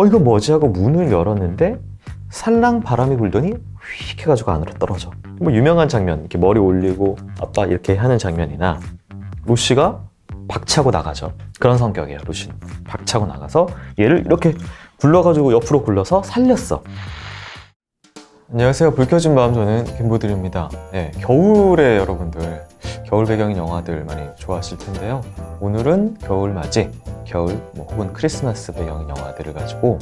이거 뭐지 하고 문을 열었는데 살랑 바람이 불더니 휙 해가지고 안으로 떨어져. 뭐 유명한 장면, 이렇게 머리 올리고 아빠 이렇게 하는 장면이나 루시가 박차고 나가죠. 그런 성격이에요. 루시는 박차고 나가서 얘를 이렇게 굴러가지고 옆으로 굴러서 살렸어. 안녕하세요. 불 켜진 밤, 저는 김보들입니다. 네, 겨울에 여러분들 겨울 배경인 영화들 많이 좋아하실 텐데요. 오늘은 겨울맞이, 겨울 혹은 크리스마스 배경인 영화들을 가지고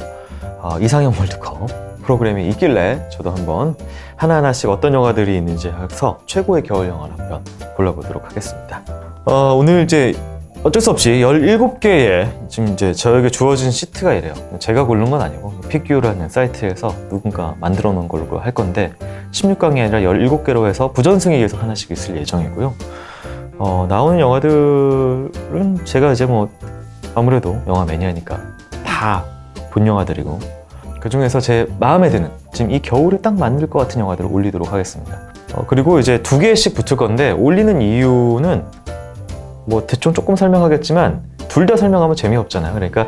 이상형 월드컵 프로그램이 있길래 저도 한번 하나하나씩 어떤 영화들이 있는지 해서 최고의 겨울 영화를 한편 골라보도록 하겠습니다. 오늘 이제 어쩔 수 없이 17개의 지금 이제 저에게 주어진 시트가 이래요. 제가 고른 건 아니고 픽규라는 사이트에서 누군가 만들어 놓은 걸로 할 건데 16강이 아니라 17개로 해서 부전승에 의해서 하나씩 있을 예정이고요. 나오는 영화들은 제가 이제 뭐 아무래도 영화 매니아니까 다 본 영화들이고, 그 중에서 제 마음에 드는 지금 이 겨울에 딱 맞을 것 같은 영화들을 올리도록 하겠습니다. 그리고 이제 2개씩 붙을 건데 올리는 이유는 뭐 대충 조금 설명하겠지만 둘 다 설명하면 재미없잖아요. 그러니까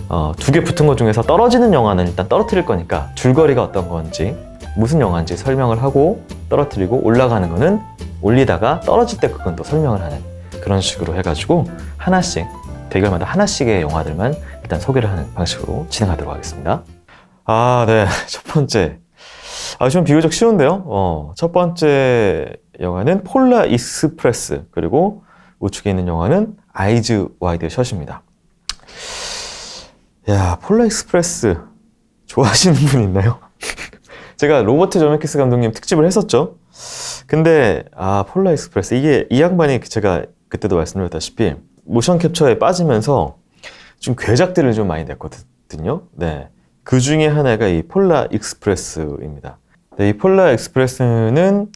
2개 붙은 것 중에서 떨어지는 영화는 일단 떨어뜨릴 거니까 줄거리가 어떤 건지 무슨 영화인지 설명을 하고 떨어뜨리고, 올라가는 거는 올리다가 떨어질 때 그건 또 설명을 하는 그런 식으로 해가지고 하나씩, 대결마다 하나씩의 영화들만 일단 소개를 하는 방식으로 진행하도록 하겠습니다. 네. 첫 번째. 좀 비교적 쉬운데요. 첫 번째 영화는 폴라 익스프레스, 그리고 우측에 있는 영화는 아이즈 와이드 셧입니다. 폴라 익스프레스 좋아하시는 분 있나요? 제가 로버트 저메키스 감독님 특집을 했었죠. 근데 폴라 익스프레스, 이게 이 양반이 제가 그때도 말씀드렸다시피 모션 캡처에 빠지면서 좀 괴작들을 좀 많이 냈거든요. 네. 그 중에 하나가 이 폴라 익스프레스입니다. 네, 이 폴라 익스프레스는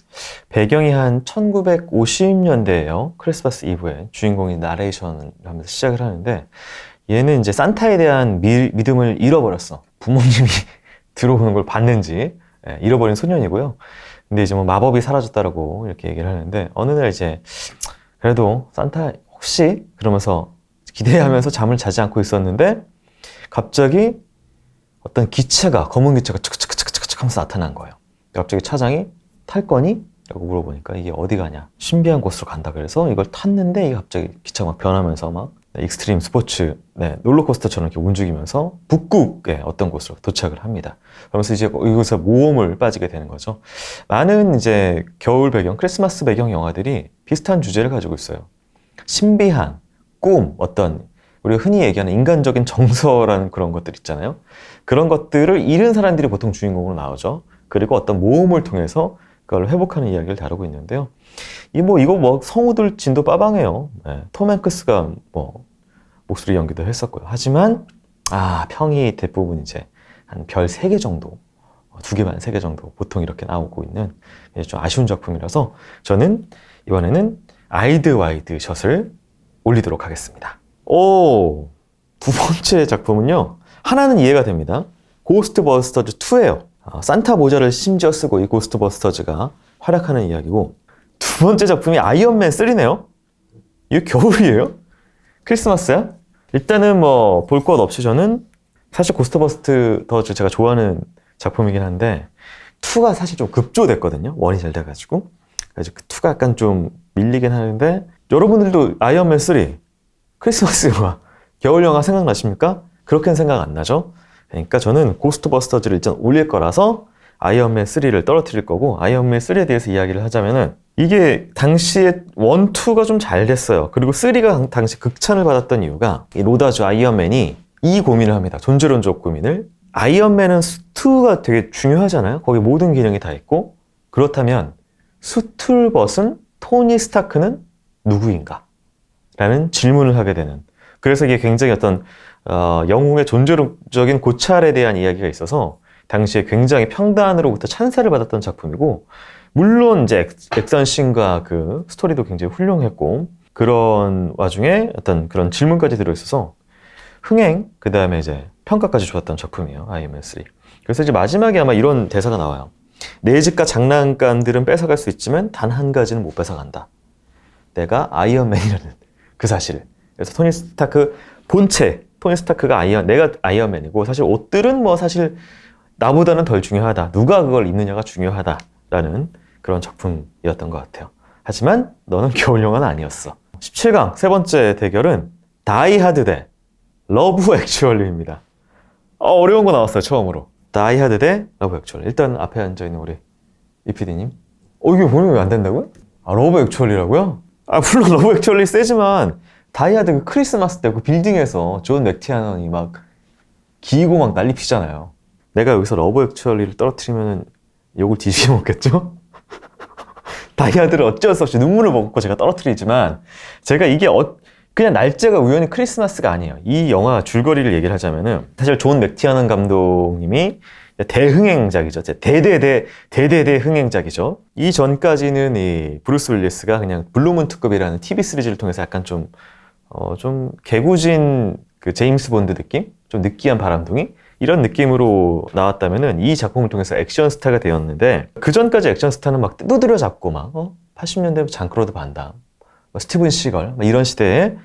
배경이 한 1950년대예요. 크리스마스 이브에 주인공이 나레이션을 하면서 시작을 하는데, 얘는 이제 산타에 대한 믿음을 잃어버렸어. 부모님이 들어오는 걸 봤는지 잃어버린 소년이고요. 근데 이제 뭐 마법이 사라졌다라고 이렇게 얘기를 하는데, 어느 날 이제 그래도 산타 혹시 그러면서 기대하면서 잠을 자지 않고 있었는데 갑자기 어떤 기차가, 검은 기차가 척척척척척 하면서 나타난 거예요. 갑자기 차장이 탈 거니? 라고 물어보니까 이게 어디 가냐? 신비한 곳으로 간다. 그래서 이걸 탔는데 이게 갑자기 기차가 막 변하면서 막 익스트림 스포츠, 롤러코스터처럼 이렇게 움직이면서 북극의 어떤 곳으로 도착을 합니다. 그러면서 이제 이곳에 모험을 빠지게 되는 거죠. 많은 이제 겨울 배경, 크리스마스 배경 영화들이 비슷한 주제를 가지고 있어요. 신비한, 꿈, 어떤 우리가 흔히 얘기하는 인간적인 정서라는 그런 것들 있잖아요. 그런 것들을 잃은 사람들이 보통 주인공으로 나오죠. 그리고 어떤 모험을 통해서 그걸 회복하는 이야기를 다루고 있는데요. 이거 성우들 진도 빠방해요. 톰 행크스가 목소리 연기도 했었고요. 하지만 평이 대부분 이제 한 별 3개 정도, 2개 반 3개 정도 보통 이렇게 나오고 있는 좀 아쉬운 작품이라서 저는 이번에는 아이즈 와이드 셧을 올리도록 하겠습니다. 두 번째 작품은요, 하나는 이해가 됩니다. 고스트버스터즈 2예요. 산타 모자를 심지어 쓰고 이 고스트버스터즈가 활약하는 이야기고, 두 번째 작품이 아이언맨 3네요. 이게 겨울이에요? 크리스마스야? 일단은 볼 것 없이 저는 사실 고스트버스터즈 제가 좋아하는 작품이긴 한데 2가 사실 좀 급조됐거든요. 1이 잘 돼가지고. 그래서 그 2가 약간 좀 밀리긴 하는데, 여러분들도 아이언맨 3 크리스마스 영화, 겨울 영화 생각나십니까? 그렇게는 생각 안 나죠? 그러니까 저는 고스트버스터즈를 일단 올릴 거라서 아이언맨 3를 떨어뜨릴 거고, 아이언맨 3에 대해서 이야기를 하자면은 이게 당시에 1, 2가 좀 잘 됐어요. 그리고 3가 당시 극찬을 받았던 이유가 이 로다주 아이언맨이 이 고민을 합니다. 존재론적 고민을. 아이언맨은 수트가 되게 중요하잖아요. 거기 모든 기능이 다 있고, 그렇다면 수트를 벗은 토니 스타크는 누구인가? 라는 질문을 하게 되는, 그래서 이게 굉장히 어떤 영웅의 존재적인 고찰에 대한 이야기가 있어서 당시에 굉장히 평단으로부터 찬사를 받았던 작품이고, 물론 이제 액션씬과 그 스토리도 굉장히 훌륭했고, 그런 와중에 어떤 그런 질문까지 들어있어서 흥행, 그 다음에 이제 평가까지 좋았던 작품이에요, 아이언맨 3. 그래서 이제 마지막에 아마 이런 대사가 나와요. 내 집과 장난감들은 뺏어갈 수 있지만 단 한 가지는 못 뺏어간다. 내가 아이언맨이라는 그 사실을. 그래서 토니 스타크 본체, 토니 스타크가 내가 아이언맨이고 사실 옷들은 뭐 사실 나보다는 덜 중요하다. 누가 그걸 입느냐가 중요하다라는 그런 작품이었던 것 같아요. 하지만 너는 겨울 영화는 아니었어. 17강 세 번째 대결은 다이 하드 대 러브 액츄얼리입니다. 어려운 거 나왔어요, 처음으로. 다이 하드 대 러브 액츄얼리. 일단 앞에 앉아있는 우리 이 PD님. 이게 보면 왜 안 된다고요? 러브 액츄얼리라고요? 물론 러브 액츄얼리 세지만 다이 하드 그 크리스마스 때 그 빌딩에서 존 맥티아넌이 막 기고 막 난리 피잖아요. 내가 여기서 러브 액츄얼리를 떨어뜨리면 욕을 뒤집어 먹겠죠? 다이 하드를 어쩔 수 없이 눈물을 먹고 제가 떨어뜨리지만 제가 이게 그냥 날짜가 우연히 크리스마스가 아니에요. 이 영화 줄거리를 얘기를 하자면은 사실 존 맥티아넌 감독님이 대흥행작이죠. 대대대 흥행작이죠. 이 전까지는 이 브루스 윌리스가 그냥 블루문트급이라는 TV 시리즈를 통해서 약간 좀 개구진 그 제임스 본드 느낌? 좀 느끼한 바람둥이? 이런 느낌으로 나왔다면은 이 작품을 통해서 액션 스타가 되었는데 그 전까지 액션 스타는 막 두드려 잡고 막 80년대 장크로드 반담, 스티븐 시걸 이런 시대에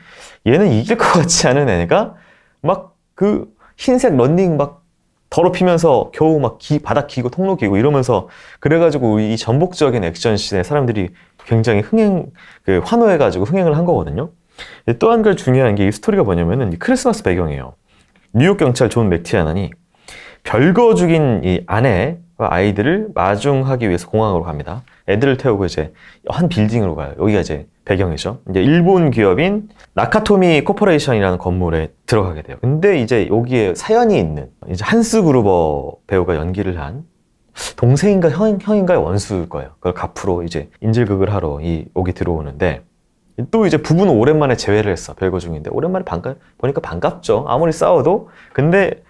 얘는 이길 것 같지 않은 애가 막 그 흰색 런닝 막 더럽히면서 겨우 막 바닥 기고 통로 기고 이러면서 그래가지고 이 전복적인 액션 씬에 사람들이 굉장히 환호해가지고 흥행을 한 거거든요. 또 한 가지 중요한 게 이 스토리가 뭐냐면은 이 크리스마스 배경이에요. 뉴욕 경찰 존 맥티아넌이 별거 죽인 이 아내와 아이들을 마중하기 위해서 공항으로 갑니다. 애들을 태우고 이제 한 빌딩으로 가요. 여기가 이제 배경이죠. 이제 일본 기업인 나카토미 코퍼레이션이라는 건물에 들어가게 돼요. 근데 이제 여기에 사연이 있는 이제 한스 그루버 배우가 연기를 한 동생인가 형인가의 원수일 거예요. 그걸 갚으러 이제 인질극을 하러 여기 들어오는데 또 이제 부부는 오랜만에 재회를 했어. 별거 중인데 오랜만에 보니까 반갑죠. 아무리 싸워도. 근데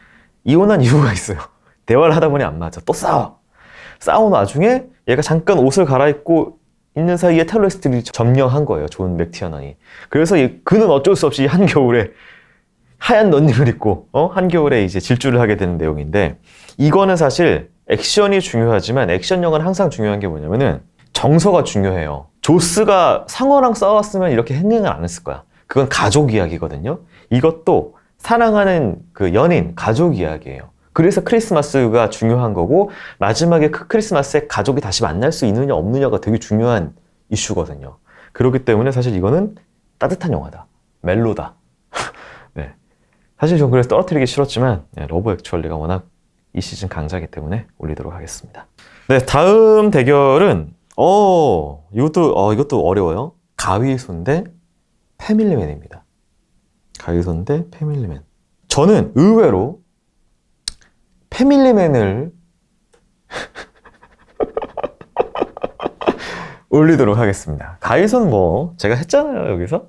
이혼한 이유가 있어요. 대화를 하다 보니 안 맞아. 또 싸운 와중에 얘가 잠깐 옷을 갈아입고 있는 사이에 테러리스트들이 점령한 거예요. 존 맥티아넌이. 그래서 그는 어쩔 수 없이 한겨울에 하얀 런닝을 입고 한겨울에 이제 질주를 하게 되는 내용인데 이거는 사실 액션이 중요하지만 액션 영화는 항상 중요한 게 뭐냐면은 정서가 중요해요. 조스가 상어랑 싸웠으면 이렇게 흥행을 안 했을 거야. 그건 가족 이야기거든요. 이것도 사랑하는 그 연인, 가족 이야기예요. 그래서 크리스마스가 중요한 거고 마지막에 그 크리스마스에 가족이 다시 만날 수 있느냐 없느냐가 되게 중요한 이슈거든요. 그렇기 때문에 사실 이거는 따뜻한 영화다. 멜로다. 네. 사실 전 그래서 떨어뜨리기 싫었지만 러브 액츄얼리가 워낙 이 시즌 강자이기 때문에 올리도록 하겠습니다. 네, 다음 대결은 이것도 어려워요. 가위손 대 패밀리맨입니다. 가위손 대 패밀리맨. 저는 의외로 패밀리맨을 올리도록 하겠습니다. 가위손 제가 했잖아요, 여기서.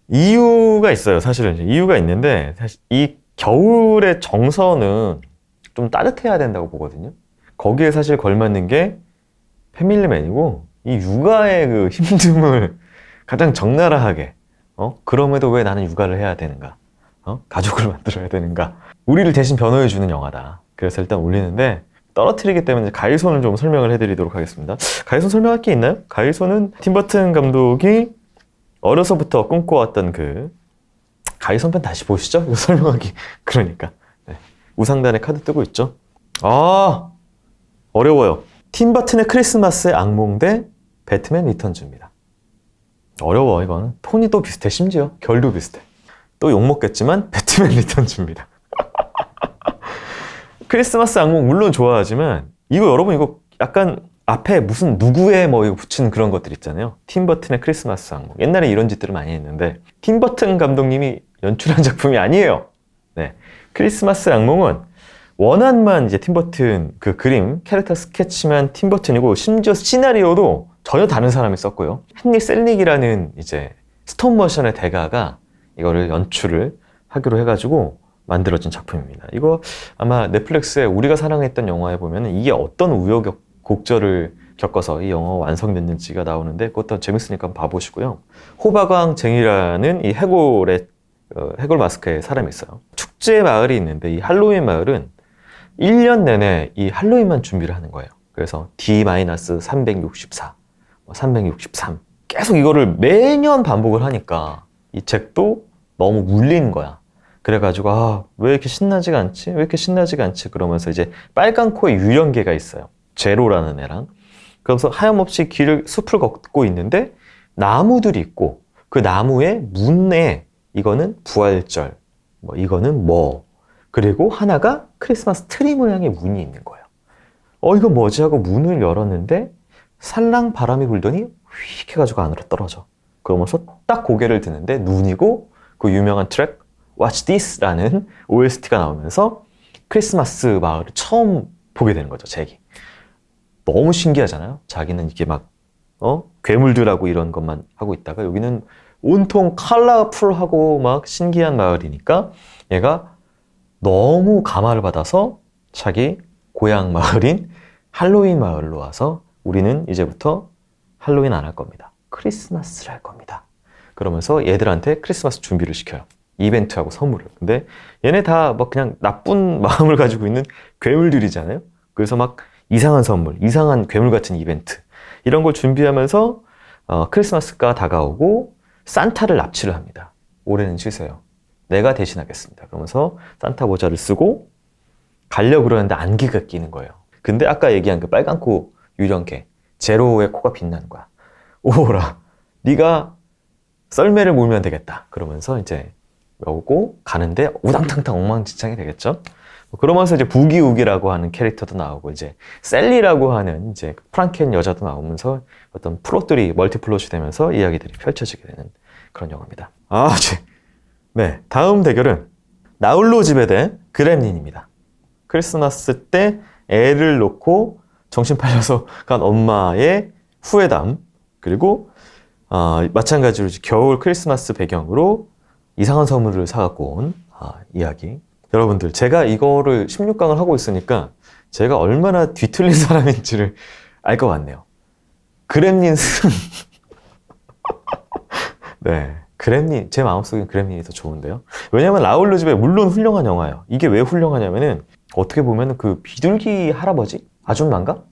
이유가 있어요, 사실은. 이유가 있는데, 사실 이 겨울의 정서는 좀 따뜻해야 된다고 보거든요. 거기에 사실 걸맞는 게 패밀리맨이고, 이 육아의 그 힘듦을 가장 적나라하게, 그럼에도 왜 나는 육아를 해야 되는가? 가족을 만들어야 되는가? 우리를 대신 변호해주는 영화다. 그래서 일단 올리는데, 떨어뜨리기 때문에 가위손을 좀 설명을 해드리도록 하겠습니다. 가위손 설명할 게 있나요? 가위손은 팀버튼 감독이 어려서부터 꿈꿔왔던 그 가위손 편 다시 보시죠? 이거 설명하기 그러니까. 네. 우상단에 카드 뜨고 있죠? 어려워요. 팀버튼의 크리스마스의 악몽 대 배트맨 리턴즈입니다. 어려워 이거는. 톤이 비슷해. 심지어 결도 비슷해. 또 욕먹겠지만 배트맨 리턴즈입니다. 크리스마스 악몽 물론 좋아하지만 여러분 이거 약간 앞에 무슨 누구의 이거 붙이는 그런 것들 있잖아요. 팀버튼의 크리스마스 악몽. 옛날에 이런 짓들을 많이 했는데 팀버튼 감독님이 연출한 작품이 아니에요. 네. 크리스마스 악몽은 원안만 이제 팀버튼 그 그림 캐릭터 스케치만 팀버튼이고 심지어 시나리오도 전혀 다른 사람이 썼고요. 헨리 셀릭이라는 이제 스톱모션의 대가가 이거를 연출을 하기로 해가지고 만들어진 작품입니다. 이거 아마 넷플릭스에 우리가 사랑했던 영화에 보면 이게 어떤 우여곡절을 겪어서 이 영화가 완성됐는지가 나오는데 그것도 재밌으니까 한번 봐보시고요. 호박왕 쟁이라는 이 해골 마스크의 사람이 있어요. 축제 마을이 있는데 이 할로윈 마을은 1년 내내 이 할로윈만 준비를 하는 거예요. 그래서 D-364, 363 계속 이거를 매년 반복을 하니까 이 책도 너무 물리는 거야. 그래가지고 아, 왜 이렇게 신나지가 않지? 왜 이렇게 신나지가 않지? 그러면서 이제 빨간 코에 유령개가 있어요. 제로라는 애랑. 그러면서 하염없이 숲을 걷고 있는데 나무들이 있고 그 나무의 문에 이거는 부활절, 뭐 이거는 뭐 그리고 하나가 크리스마스 트리 모양의 문이 있는 거예요. 이거 뭐지 하고 문을 열었는데 살랑 바람이 불더니 휙 해가지고 안으로 떨어져. 그러면서 딱 고개를 드는데 눈이고 그 유명한 트랙 Watch This라는 OST가 나오면서 크리스마스 마을을 처음 보게 되는 거죠, 잭이. 너무 신기하잖아요. 자기는 이게 막 괴물들하고 이런 것만 하고 있다가 여기는 온통 컬러풀하고 막 신기한 마을이니까 얘가 너무 감화를 받아서 자기 고향 마을인 할로윈 마을로 와서 우리는 이제부터 할로윈 안 할 겁니다. 크리스마스를 할 겁니다. 그러면서 얘들한테 크리스마스 준비를 시켜요. 이벤트하고 선물을. 근데 얘네 다 막 그냥 나쁜 마음을 가지고 있는 괴물들이잖아요. 그래서 막 이상한 선물, 이상한 괴물 같은 이벤트 이런 걸 준비하면서 크리스마스가 다가오고 산타를 납치를 합니다. 올해는 쉬세요. 내가 대신하겠습니다. 그러면서 산타 모자를 쓰고 가려고 그러는데 안개가 끼는 거예요. 근데 아까 얘기한 그 빨간 코 유령개 제로의 코가 빛나는 거야. 오호라, 네가 썰매를 몰면 되겠다. 그러면서 이제 오고 가는데 우당탕탕 엉망진창이 되겠죠. 그러면서 이제 부기우기라고 하는 캐릭터도 나오고 이제 셀리라고 하는 이제 프랑켄 여자도 나오면서 어떤 플롯들이 멀티플롯이 되면서 이야기들이 펼쳐지게 되는 그런 영화입니다. 네, 다음 대결은 나홀로 집에 대 그렘린입니다. 크리스마스 때 애를 놓고 정신 팔려서 간 엄마의 후회담 그리고 마찬가지로 이제 겨울 크리스마스 배경으로 이상한 선물을 사갖고 온 이야기. 여러분들 제가 이거를 16강을 하고 있으니까 제가 얼마나 뒤틀린 사람인지를 알 것 같네요. 그렘린 승. 네, 그렘린 제 마음속엔 그렘린이 더 좋은데요. 왜냐면 라울루 집에 물론 훌륭한 영화예요. 이게 왜 훌륭하냐면은 어떻게 보면 그 비둘기 할아버지 아줌마인가?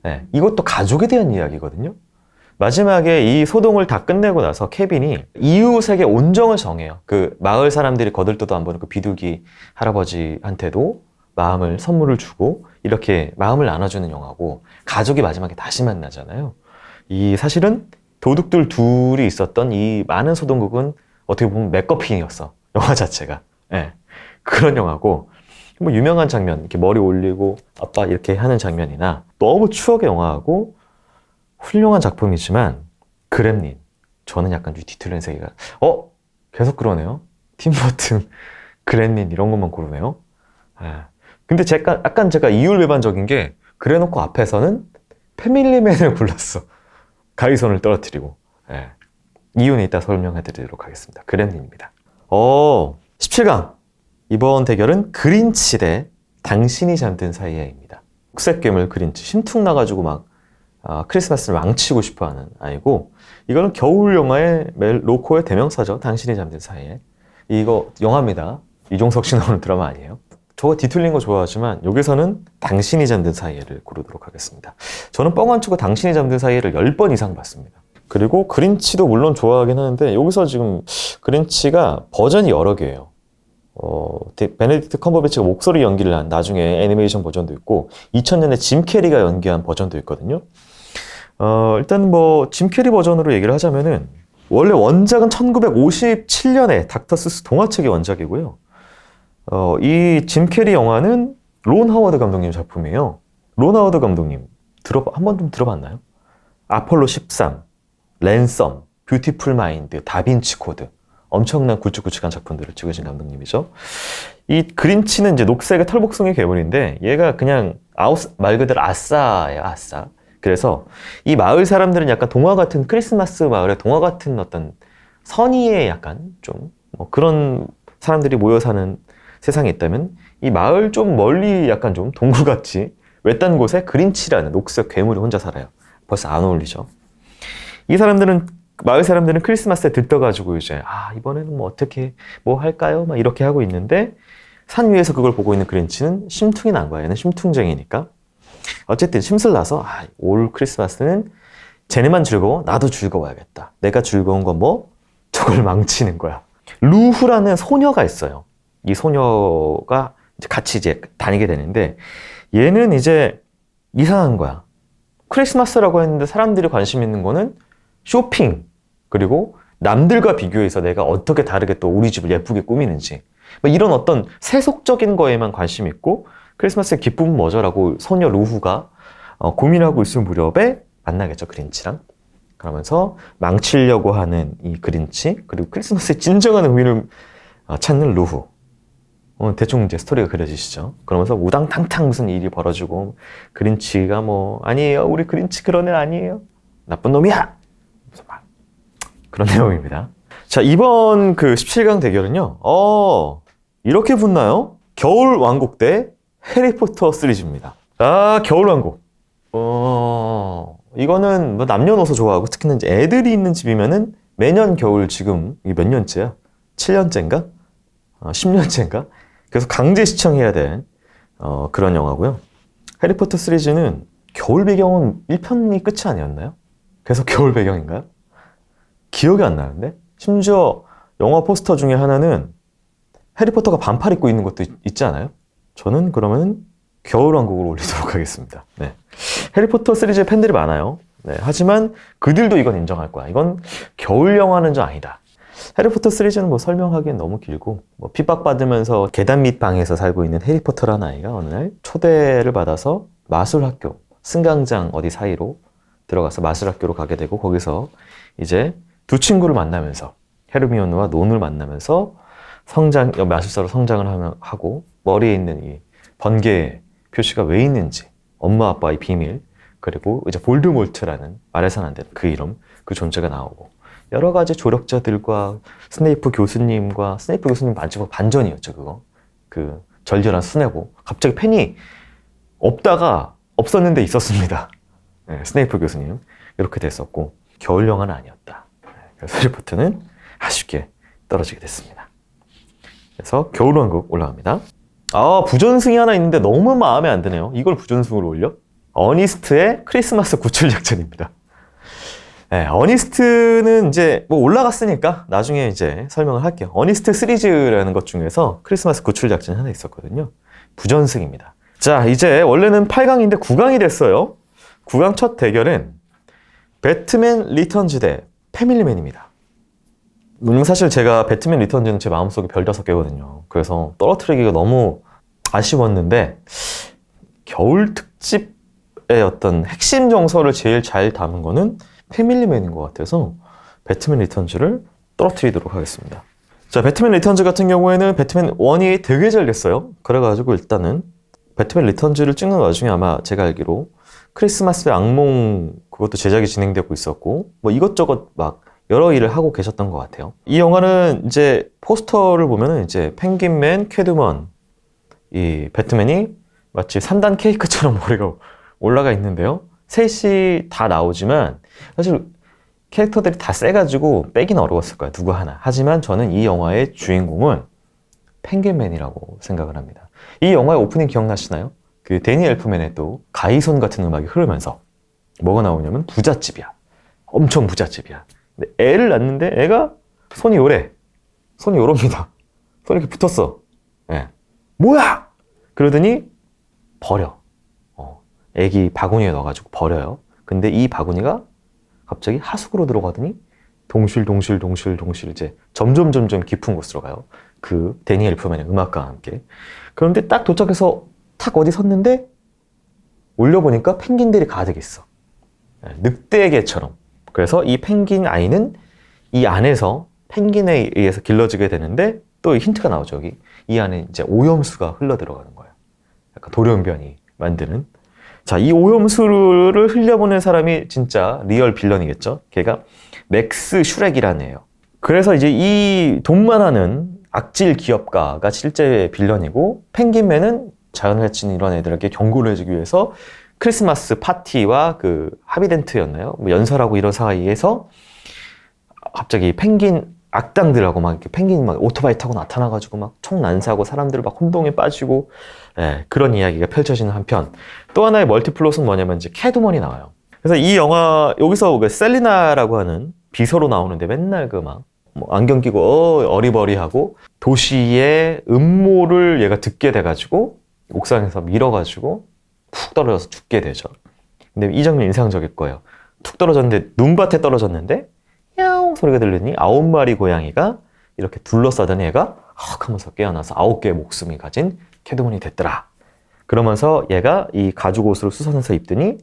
네, 이것도 가족에 대한 이야기거든요. 마지막에 이 소동을 다 끝내고 나서 케빈이 이웃에게 온정을 정해요. 그 마을 사람들이 거들떠도 안 보는 그 비둘기 할아버지한테도 선물을 주고 이렇게 마음을 나눠주는 영화고 가족이 마지막에 다시 만나잖아요. 이 사실은 도둑들 둘이 있었던 이 많은 소동극은 어떻게 보면 맥거핀이었어. 영화 자체가. 네, 그런 영화고 뭐 유명한 장면 이렇게 머리 올리고 아빠 이렇게 하는 장면이나 너무 추억의 영화하고 훌륭한 작품이지만 그렘린 저는 약간 뒤틀린 세계가 계속 그러네요. 팀 버튼 그렘린 이런 것만 고르네요. 근데 약간 제가 이율배반적인 게 그래놓고 앞에서는 패밀리맨을 골랐어. 가위손을 떨어뜨리고 이유는 이따 설명해 드리도록 하겠습니다. 그렘린입니다. 17강 이번 대결은 그린치 대 당신이 잠든 사이에입니다. 녹색 괴물 그린치 심퉁 나가지고 막 크리스마스를 망치고 싶어하는 아이고 이거는 겨울 영화의 로코의 대명사죠. 당신이 잠든 사이에. 이거 영화입니다. 이종석 씨 나오는 드라마 아니에요. 저가 뒤틀린 거 좋아하지만 여기서는 당신이 잠든 사이에를 고르도록 하겠습니다. 저는 뻥 안 치고 당신이 잠든 사이에를 10번 이상 봤습니다. 그리고 그린치도 물론 좋아하긴 하는데 여기서 지금 그린치가 버전이 여러 개예요. 베네딕트 컴버배치가 목소리 연기를 한 나중에 애니메이션 버전도 있고 2000년에 짐 캐리가 연기한 버전도 있거든요. 일단 뭐 짐 캐리 버전으로 얘기를 하자면은 원래 원작은 1957년에 닥터 스스 동화책이 원작이고요. 이 짐 캐리 영화는 론 하워드 감독님 작품이에요. 론 하워드 감독님 한 번 좀 들어봤나요? 아폴로 13, 랜섬, 뷰티풀 마인드, 다빈치 코드 엄청난 굵직굵직한 작품들을 찍으신 감독님이죠. 이 그린치는 이제 녹색의 털복숭이 괴물인데 얘가 그냥 말 그대로 아싸예요, 아싸. 그래서 이 마을 사람들은 약간 동화 같은 크리스마스 마을의 동화 같은 어떤 선의의 약간 좀 뭐 그런 사람들이 모여 사는 세상에 있다면 이 마을 좀 멀리 약간 좀 동굴같이 외딴 곳에 그린치라는 녹색 괴물이 혼자 살아요. 벌써 안 어울리죠. 마을 사람들은 크리스마스에 들떠가지고 이제 이번에는 뭐 어떻게 뭐 할까요? 막 이렇게 하고 있는데 산 위에서 그걸 보고 있는 그린치는 심퉁이 난 거야. 얘는 심퉁쟁이니까. 어쨌든 심술 나서 올 크리스마스는 쟤네만 즐거워? 나도 즐거워야겠다. 내가 즐거운 건 뭐? 저걸 망치는 거야. 루후라는 소녀가 있어요. 이 소녀가 이제 같이 이제 다니게 되는데 얘는 이제 이상한 거야. 크리스마스라고 했는데 사람들이 관심 있는 거는 쇼핑, 그리고 남들과 비교해서 내가 어떻게 다르게 또 우리 집을 예쁘게 꾸미는지, 뭐 이런 어떤 세속적인 거에만 관심 있고 크리스마스의 기쁨은 뭐죠라고 소녀 루후가 고민하고 있을 무렵에 만나겠죠, 그린치랑. 그러면서 망치려고 하는 이 그린치, 그리고 크리스마스의 진정한 의미를 찾는 루후. 대충 이제 스토리가 그려지시죠. 그러면서 우당탕탕 무슨 일이 벌어지고, 그린치가 뭐 아니에요, 우리 그린치 그런 애 아니에요, 나쁜 놈이야, 무슨 막 그런 내용입니다. 자, 이번 그 17강 대결은요, 이렇게 붙나요? 겨울왕국 대 해리포터 시리즈입니다. 아, 겨울왕국. 이거는 뭐 남녀노소 좋아하고, 특히나 이제 애들이 있는 집이면은 매년 겨울, 지금 이게 몇 년째야? 7년째인가? 10년째인가? 그래서 강제 시청해야 될 그런 영화고요. 해리포터 시리즈는 겨울 배경은 1편이 끝이 아니었나요? 그래서 겨울 배경인가요? 기억이 안 나는데? 심지어 영화 포스터 중에 하나는 해리포터가 반팔 입고 있는 것도 있지 않아요? 저는 그러면 겨울왕국을 올리도록 하겠습니다. 네. 해리포터 시리즈의 팬들이 많아요. 네. 하지만 그들도 이건 인정할 거야. 이건 겨울 영화는 좀 아니다. 해리포터 시리즈는 뭐 설명하기엔 너무 길고, 뭐 핍박받으면서 계단 밑 방에서 살고 있는 해리포터라는 아이가 어느 날 초대를 받아서 마술학교, 승강장 어디 사이로 들어가서 마술학교로 가게 되고, 거기서 이제 두 친구를 만나면서, 헤르미온느와 론을 만나면서 마술사로 성장을 하고, 머리에 있는 이 번개 표시가 왜 있는지, 엄마 아빠의 비밀, 그리고 이제 볼드모트라는 말해서는 안 되는 그 이름, 그 존재가 나오고, 여러 가지 조력자들과 스네이프 교수님 마지막 반전이었죠, 그거. 그 절절한 순애고, 갑자기 팬이 없다가 없었는데 있었습니다. 네, 스네이프 교수님. 이렇게 됐었고, 겨울 영화는 아니었다. 그래서 해리포터는 아쉽게 떨어지게 됐습니다. 그래서 겨울왕국 올라갑니다. 부전승이 하나 있는데 너무 마음에 안 드네요. 이걸 부전승으로 올려? 어니스트의 크리스마스 구출 작전입니다. 네, 어니스트는 이제 뭐 올라갔으니까 나중에 이제 설명을 할게요. 어니스트 시리즈라는 것 중에서 크리스마스 구출 작전이 하나 있었거든요. 부전승입니다. 자, 이제 원래는 8강인데 9강이 됐어요. 9강 첫 대결은 배트맨 리턴즈 대 패밀리맨입니다. 사실 제가 배트맨 리턴즈는 제 마음속에 별 5개거든요. 그래서 떨어뜨리기가 너무 아쉬웠는데, 겨울 특집의 어떤 핵심 정서를 제일 잘 담은 거는 패밀리맨인 것 같아서 배트맨 리턴즈를 떨어뜨리도록 하겠습니다. 자, 배트맨 리턴즈 같은 경우에는 배트맨 1이 되게 잘 됐어요. 그래가지고 일단은 배트맨 리턴즈를 찍는 와중에 아마 제가 알기로 크리스마스의 악몽 그것도 제작이 진행되고 있었고, 뭐 이것저것 막 여러 일을 하고 계셨던 것 같아요. 이 영화는 이제 포스터를 보면은 이제 펭귄맨, 캐트우먼, 이 배트맨이 마치 3단 케이크처럼 머리가 올라가 있는데요. 셋이 다 나오지만 사실 캐릭터들이 다 세가지고 빼기는 어려웠을 거예요, 누구 하나. 하지만 저는 이 영화의 주인공은 펭귄맨이라고 생각을 합니다. 이 영화의 오프닝 기억나시나요? 그 데니 엘프맨의 또 가이손 같은 음악이 흐르면서 뭐가 나오냐면 부잣집이야. 엄청 부잣집이야. 근데 애를 낳는데 애가 손이 요래. 손이 요럽니다. 손이 이렇게 붙었어. 네. 뭐야! 그러더니 버려. 애기 바구니에 넣어가지고 버려요. 근데 이 바구니가 갑자기 하수구로 들어가더니 동실동실 이제 점점 깊은 곳으로 가요. 그 데니 엘프맨의 음악과 함께. 그런데 딱 도착해서 탁 어디 섰는데 올려보니까 펭귄들이 가득 있어. 늑대개처럼. 그래서 이 펭귄 아이는 이 안에서 펭귄에 의해서 길러지게 되는데, 또 힌트가 나오죠, 여기. 이 안에 이제 오염수가 흘러 들어가는 거예요. 약간 돌연변이 만드는. 자, 이 오염수를 흘려보낸 사람이 진짜 리얼 빌런이겠죠? 걔가 맥스 슈렉이라는 애예요. 그래서 이제 이 돈만 하는 악질 기업가가 실제 빌런이고, 펭귄맨은 자연을 해치는 이런 애들에게 경고를 해주기 위해서 크리스마스 파티와 그 하비덴트였나요? 뭐 연설하고 이런 사이에서 갑자기 펭귄 악당들하고 막 이렇게 펭귄 막 오토바이 타고 나타나가지고 막 총 난사하고 사람들 막 혼동에 빠지고, 그런 이야기가 펼쳐지는 한편, 또 하나의 멀티플롯은 뭐냐면 이제 캐트우먼이 나와요. 그래서 이 영화 여기서 그 셀리나라고 하는 비서로 나오는데 맨날 그 막 뭐 안경 끼고 어리버리하고 도시의 음모를 얘가 듣게 돼가지고 옥상에서 밀어가지고 푹 떨어져서 죽게 되죠. 근데 이 장면 인상적일 거예요. 툭 떨어졌는데 눈밭에 떨어졌는데 야옹 소리가 들리니 9마리 고양이가 이렇게 둘러싸더니 얘가 헉 하면서 깨어나서 9개의 목숨이 가진 캐트문이 됐더라. 그러면서 얘가 이 가죽 옷을 수선해서 입더니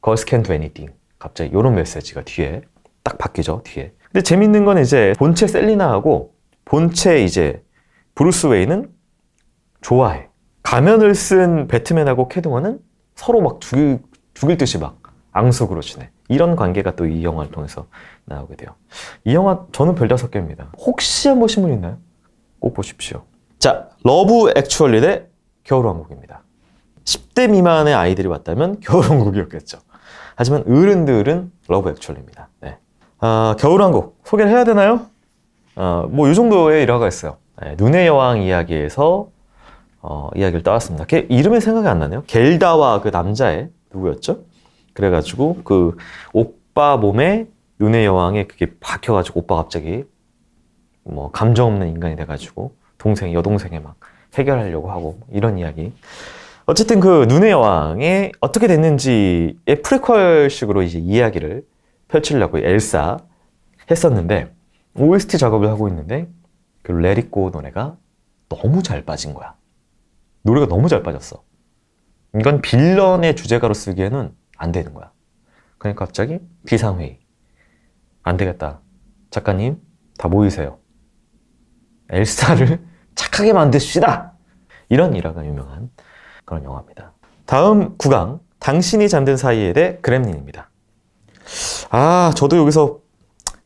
Girls can do anything. 갑자기 이런 메시지가 뒤에 딱 바뀌죠. 뒤에. 근데 재밌는 건 이제 본체 셀리나하고 본체 이제 브루스 웨인은 좋아해. 가면을 쓴 배트맨하고 캐트먼은 서로 막 죽일 듯이 막 앙숙으로 지내. 이런 관계가 또 이 영화를 통해서 나오게 돼요. 이 영화 저는 별 5개입니다. 혹시 안 보신 분 있나요? 꼭 보십시오. 자, 러브 액츄얼리 대 겨울왕국입니다. 10대 미만의 아이들이 왔다면 겨울왕국이었겠죠. 하지만 어른들은 러브 액츄얼리입니다. 네. 겨울왕국 소개를 해야 되나요? 뭐 이 정도의 일화가 있어요. 네, 눈의 여왕 이야기에서 이야기를 따왔습니다. 걔 이름이 생각이 안 나네요. 겔다와 그 남자애 누구였죠? 그래가지고 그 오빠 몸에 눈의 여왕에 그게 박혀가지고 오빠 갑자기 뭐 감정 없는 인간이 돼가지고 여동생에 막 해결하려고 하고 이런 이야기. 어쨌든 그 눈의 여왕에 어떻게 됐는지의 프리퀄식으로 이제 이야기를 펼치려고 엘사 했었는데 OST 작업을 하고 있는데 그 Let It Go 노래가 너무 잘 빠진 거야. 노래가 너무 잘 빠졌어. 이건 빌런의 주제가로 쓰기에는 안 되는 거야. 그러니까 갑자기 비상회의. 안 되겠다. 작가님 다 모이세요. 엘사를 착하게 만드시다. 이런 일화가 유명한 그런 영화입니다. 다음 9강 당신이 잠든 사이에 대 그렘린입니다. 저도 여기서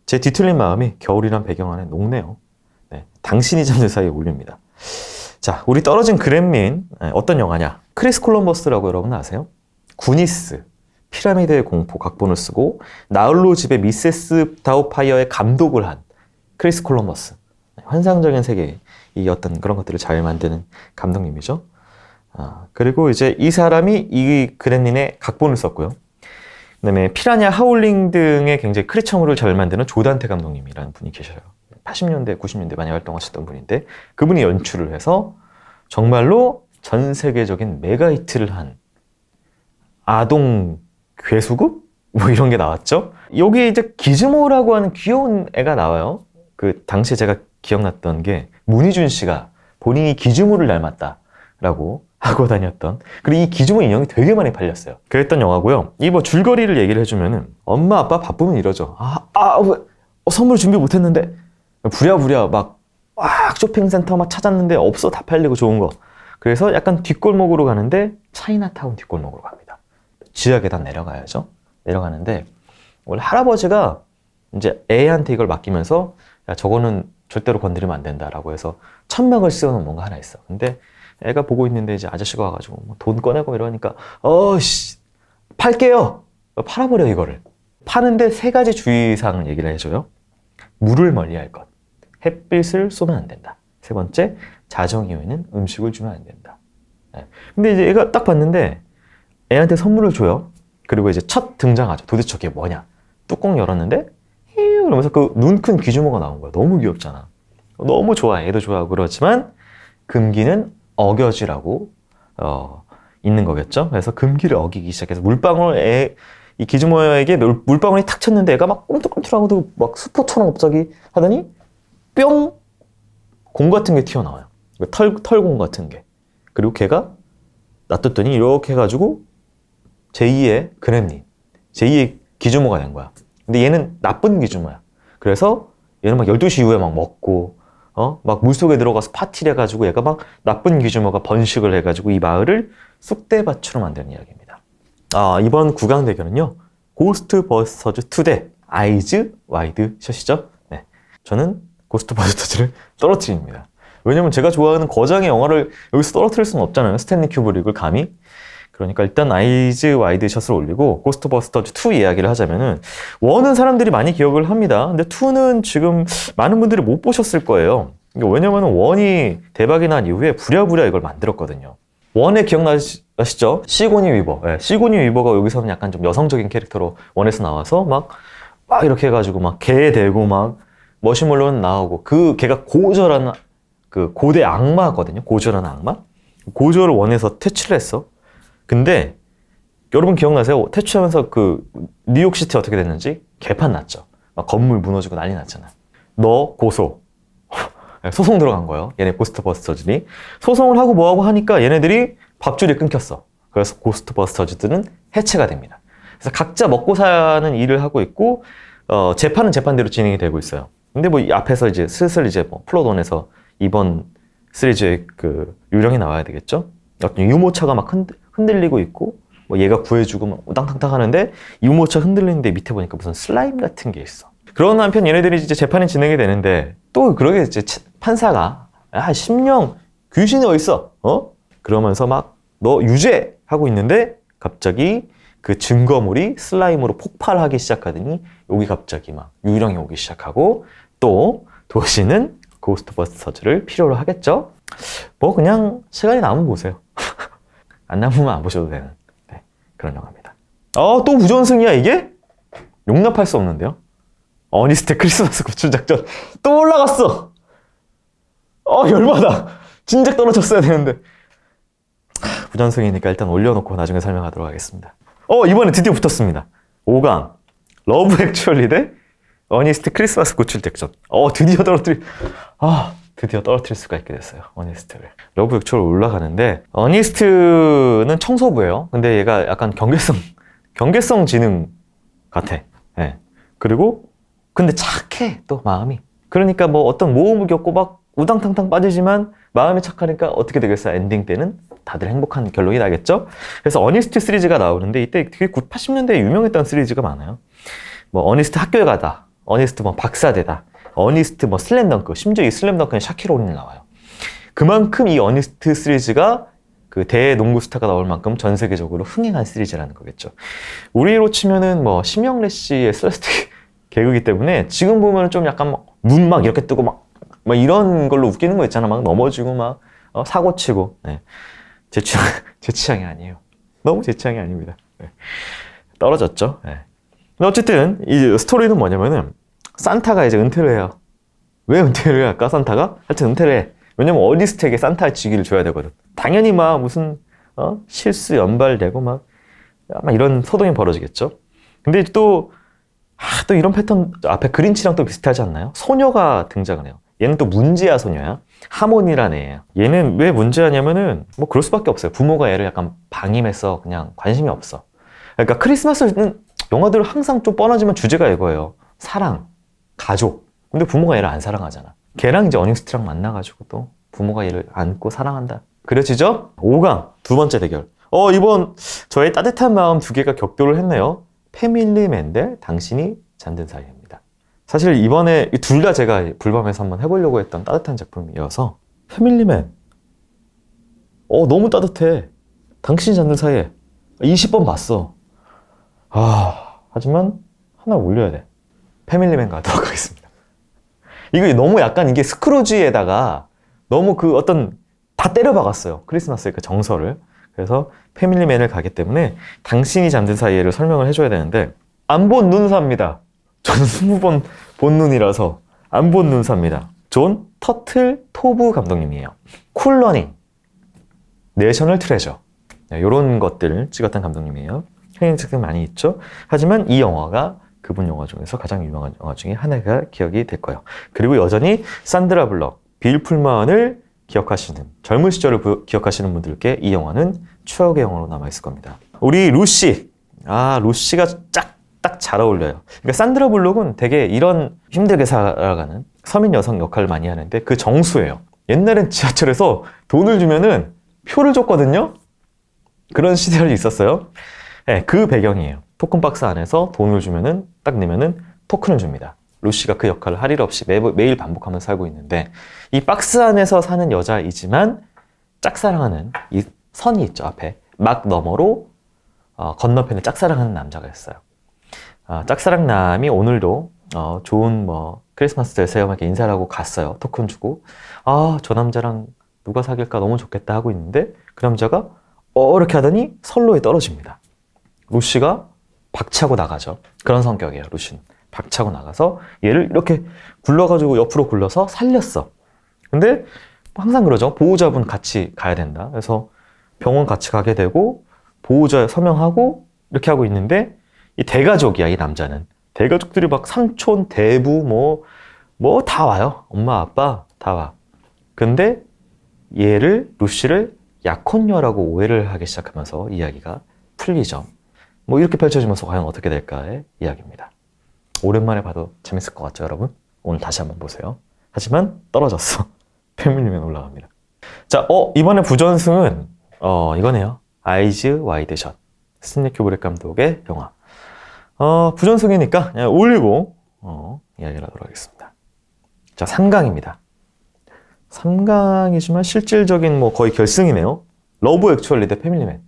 제 뒤틀린 마음이 겨울이란 배경 안에 녹네요. 네, 당신이 잠든 사이에 울립니다. 자, 우리 떨어진 그렘린 어떤 영화냐? 크리스 콜럼버스라고 여러분 아세요? 구니스, 피라미드의 공포 각본을 쓰고 나홀로 집의 미세스 다우파이어의 감독을 한 크리스 콜럼버스. 환상적인 세계의 어떤 그런 것들을 잘 만드는 감독님이죠. 그리고 이제 이 사람이 이 그렘린의 각본을 썼고요. 그 다음에 피라냐 하울링 등의 굉장히 크리처물을 잘 만드는 조단테 감독님이라는 분이 계셔요. 80년대, 90년대 많이 활동하셨던 분인데 그분이 연출을 해서 정말로 전 세계적인 메가 히트를 한 아동 괴수급? 뭐 이런 게 나왔죠. 여기 이제 기즈모라고 하는 귀여운 애가 나와요. 그 당시에 제가 기억났던 게 문희준 씨가 본인이 기즈모를 닮았다라고 하고 다녔던, 그리고 이 기즈모 인형이 되게 많이 팔렸어요. 그랬던 영화고요. 이 뭐 줄거리를 얘기를 해주면은 엄마 아빠 바쁘면 이러죠. 선물 준비 못했는데 부랴부랴 막 쇼핑센터 막 찾았는데 없어. 다 팔리고 좋은 거. 그래서 약간 뒷골목으로 가는데 차이나타운 뒷골목으로 갑니다. 지하 계단 내려가야죠. 내려가는데 원래 할아버지가 이제 애한테 이걸 맡기면서 야, 저거는 절대로 건드리면 안 된다라고 해서 천막을 씌워놓은 뭔가 하나 있어. 근데 애가 보고 있는데 이제 아저씨가 와가지고 돈 꺼내고 이러니까 팔게요. 팔아버려 이거를. 파는데 3가지 주의사항을 얘기를 해줘요. 물을 멀리할 것, 햇빛을 쏘면 안 된다. 3번째, 자정 이후에는 음식을 주면 안 된다. 네. 근데 이제 애가 딱 봤는데 애한테 선물을 줘요. 그리고 이제 첫 등장하죠. 도대체 저게 뭐냐? 뚜껑 열었는데 그러면서 그 눈 큰 귀주모가 나온 거야. 너무 귀엽잖아. 너무 좋아해. 애도 좋아하고 그렇지만 금기는 어겨지라고 있는 거겠죠. 그래서 금기를 어기기 시작해서 이 기즈모에게 물방울이 탁 쳤는데 애가 막 꿈틀꿈틀하고도 막 수포처럼 갑자기 하더니 뿅! 공 같은 게 튀어나와요. 털공 같은 게. 그리고 걔가 놔뒀더니 이렇게 해가지고 제2의 그렘린, 제2의 기즈모가 된 거야. 근데 얘는 나쁜 기즈모야. 그래서 얘는 막 12시 이후에 막 먹고 막 물속에 들어가서 파티를 해가지고 얘가 막 나쁜 기즈모가 번식을 해가지고 이 마을을 쑥대밭으로 만드는 이야기입니다. 이번 9강 대결은요. 고스트버스터즈 2 대 아이즈 와이드 샷이죠. 네, 저는 고스트버스터즈를 떨어뜨립니다. 왜냐면 제가 좋아하는 거장의 영화를 여기서 떨어뜨릴 수는 없잖아요. 스탠리 큐브릭을 감히. 그러니까 일단 아이즈 와이드 샷을 올리고 고스트버스터즈 2 이야기를 하자면은 1은 사람들이 많이 기억을 합니다. 근데 2는 지금 많은 분들이 못 보셨을 거예요. 왜냐면은 1이 대박이 난 이후에 부랴부랴 이걸 만들었거든요. 1에 기억나시죠? 시고니 위버. 네, 시고니 위버가 여기서는 약간 좀 여성적인 캐릭터로 1에서 나와서 막 이렇게 해가지고 막 개 대고 막 머시멀로는 나오고 걔가 고저라는 그 고대 악마거든요. 고저라는 악마. 고저를 원해서 퇴치를 했어. 근데 여러분 기억나세요? 퇴치하면서 그 뉴욕시티 어떻게 됐는지 개판 났죠. 막 건물 무너지고 난리 났잖아. 너 고소. 소송 들어간 거예요. 얘네 고스트버스터즈들이. 소송을 하고 뭐하고 하니까 얘네들이 밥줄이 끊겼어. 그래서 고스트버스터즈들은 해체가 됩니다. 그래서 각자 먹고 사는 일을 하고 있고 재판은 재판대로 진행이 되고 있어요. 근데 뭐 앞에서 이제 슬슬 이제 뭐 플롯온에서 이번 시리즈의 그 유령이 나와야 되겠죠? 어떤 유모차가 막 흔들리고 있고 뭐 얘가 구해주고 막 우당탕탕 하는데 유모차 흔들리는데 밑에 보니까 무슨 슬라임 같은 게 있어. 그런 한편 얘네들이 이제 재판이 진행이 되는데 또 그러게 이제 판사가 심령 귀신이 어딨어? 그러면서 막 너 유죄 하고 있는데 갑자기 그 증거물이 슬라임으로 폭발하기 시작하더니 여기 갑자기 막 유령이 오기 시작하고 또 도시는 고스트버스터즈를 필요로 하겠죠? 뭐 그냥 시간이 남으면 보세요. 안 남으면 안 보셔도 되는 그런 영화입니다. 또 부전승이야 이게? 용납할 수 없는데요. 어니스트 크리스마스 구출 작전 또 올라갔어. 열받아. 진작 떨어졌어야 되는데. 부전승이니까 일단 올려놓고 나중에 설명하도록 하겠습니다. 이번에 드디어 붙었습니다. 5강 러브 액츄얼리 대 어니스트 크리스마스 구출 작전. 드디어 떨어뜨릴 수가 있게 됐어요. 어니스트를. 러브 액츄얼 올라가는데 어니스트는 청소부예요. 근데 얘가 약간 경계성 지능 같아. 네. 그리고 근데 착해 또 마음이. 그러니까 뭐 어떤 모험을 겪고 막 우당탕탕 빠지지만 마음이 착하니까 어떻게 되겠어요? 엔딩 때는 다들 행복한 결론이 나겠죠? 그래서 어니스트 시리즈가 나오는데 이때 되게 80년대에 유명했던 시리즈가 많아요. 뭐 어니스트 학교에 가다, 어니스트 뭐 박사되다, 어니스트 뭐 슬램덩크, 심지어 이 슬램덩크는 샤키로닌이 나와요. 그만큼 이 어니스트 시리즈가 그 대농구 스타가 나올 만큼 전 세계적으로 흥행한 시리즈라는 거겠죠. 우리로 치면은 뭐 심영래 씨의 슬래스틱 개그이기 때문에 지금 보면 좀 약간 눈 막 이렇게 뜨고 막 이런 걸로 웃기는 거 있잖아. 막 넘어지고 막 사고 치고. 네. 제 취향이 아니에요. 너무 제 취향이 아닙니다. 네. 떨어졌죠. 네. 근데 어쨌든 이 스토리는 뭐냐면은 산타가 이제 은퇴를 해요. 왜 은퇴를 할까 산타가? 하여튼 은퇴를 해. 왜냐면 어니스트에게 산타의 직위를 줘야 되거든. 당연히 막 무슨 실수 연발되고 막 이런 소동이 벌어지겠죠. 근데 또 이런 패턴 앞에 그린치랑 또 비슷하지 않나요? 소녀가 등장을 해요. 얘는 또 문제아 소녀야. 하모니라는 애예요. 얘는 왜 문제아냐면은 뭐 그럴 수밖에 없어요. 부모가 얘를 약간 방임해서 그냥 관심이 없어. 그러니까 크리스마스는 영화들 항상 좀 뻔하지만 주제가 이거예요. 사랑, 가족. 근데 부모가 얘를 안 사랑하잖아. 걔랑 이제 어니스트랑 만나가지고 또 부모가 얘를 안고 사랑한다. 그려지죠? 5강 두 번째 대결. 이번 저의 따뜻한 마음 두 개가 격돌을 했네요. 패밀리맨 대 당신이 잠든 사이입니다. 사실 이번에 둘 다 제가 불밤에서 한번 해보려고 했던 따뜻한 작품이어서 패밀리맨 너무 따뜻해. 당신이 잠든 사이에 20번 봤어. 하지만 하나 올려야 돼. 패밀리맨 가도록 하겠습니다. 이거 너무 약간 이게 스크루지에다가 너무 그 어떤 다 때려박았어요. 크리스마스의 그 정서를. 그래서 패밀리맨을 가기 때문에 당신이 잠든 사이에를 설명을 해줘야 되는데 안 본 눈사입니다. 저는 20번 본 눈이라서 안 본 눈사입니다. 존 터틀 토브 감독님이에요. 쿨러닝, 내셔널 트레저 이런 것들을 찍었던 감독님이에요. 흥행작들 많이 있죠. 하지만 이 영화가 그분 영화 중에서 가장 유명한 영화 중에 하나가 기억이 될 거예요. 그리고 여전히 산드라 블럭, 빌 풀만을 기억하시는, 젊은 시절을 기억하시는 분들께 이 영화는 추억의 영화로 남아있을 겁니다. 우리 루시. 루시가 딱 잘 어울려요. 그러니까 산드라 블록은 되게 이런 힘들게 살아가는 서민 여성 역할을 많이 하는데 그 정수예요. 옛날엔 지하철에서 돈을 주면은 표를 줬거든요. 그런 시절이 있었어요. 네, 그 배경이에요. 토큰박스 안에서 돈을 주면은 딱 내면은 토큰을 줍니다. 루시가 그 역할을 할 일 없이 매일 반복하면서 살고 있는데 이 박스 안에서 사는 여자이지만 짝사랑하는 이 선이 있죠. 앞에 막 너머로 건너편에 짝사랑하는 남자가 있어요. 짝사랑남이 오늘도 좋은 크리스마스 되세요 이렇게 인사를 하고 갔어요. 토큰 주고 저 남자랑 누가 사귈까 너무 좋겠다 하고 있는데 그 남자가 이렇게 하더니 선로에 떨어집니다. 루시가 박차고 나가죠. 그런 성격이에요. 루시는 박차고 나가서 얘를 이렇게 굴러가지고 옆으로 굴러서 살렸어. 근데 항상 그러죠. 보호자분 같이 가야 된다. 그래서 병원 같이 가게 되고 보호자 서명하고 이렇게 하고 있는데 이 대가족이야, 이 남자는. 대가족들이 막 삼촌, 대부 뭐 다 와요. 엄마, 아빠 다 와. 근데 루시를 약혼녀라고 오해를 하기 시작하면서 이야기가 풀리죠. 뭐 이렇게 펼쳐지면서 과연 어떻게 될까의 이야기입니다. 오랜만에 봐도 재밌을 것 같죠, 여러분? 오늘 다시 한번 보세요. 하지만 떨어졌어. 패밀리맨 올라갑니다. 자, 이번에 부전승은 이거네요. 아이즈 와이드 샷. 스탠리 큐브릭 감독의 영화. 부전승이니까 그냥 올리고 이야기를 하도록 하겠습니다. 자, 3강입니다. 3강이지만 실질적인 뭐 거의 결승이네요. 러브 액츄얼리 대 패밀리맨.